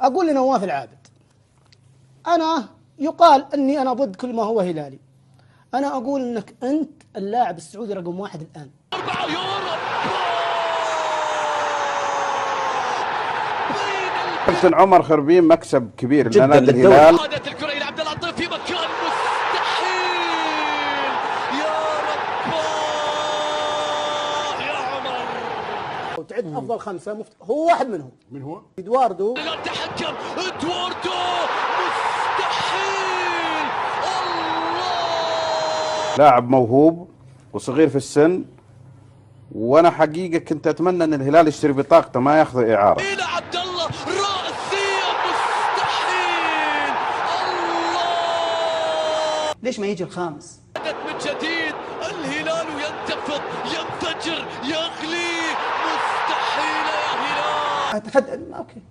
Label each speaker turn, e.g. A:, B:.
A: أقول لنواف العابد، أنا يقال أني أنا ضد كل ما هو هلالي، أنا أقول أنك أنت اللاعب السعودي رقم 1 الآن.
B: 4 يورو.
C: كابتن عمر خربين مكسب كبير
D: جدا
C: لنادي
D: للدوري.
C: الهلال.
B: عادت الكرة إلى عبد اللطيف في مكان مستحيل. يا رب يا عمر.
A: وتعد أفضل 5 هو واحد منهم.
C: من هو؟
A: إدواردو.
B: تحكم إدواردو، مستحيل. الله.
C: لاعب موهوب وصغير في السن، وانا حقيقة كنت اتمنى ان الهلال يشتري بطاقته ما ياخذ اعارة.
B: إلى عبد الله رأسية، مستحيل. الله.
A: ليش ما يجي الخامس؟
B: من جديد الهلال ينتفض، ينفجر، يغلي. مستحيل يا هلال.
A: أوكي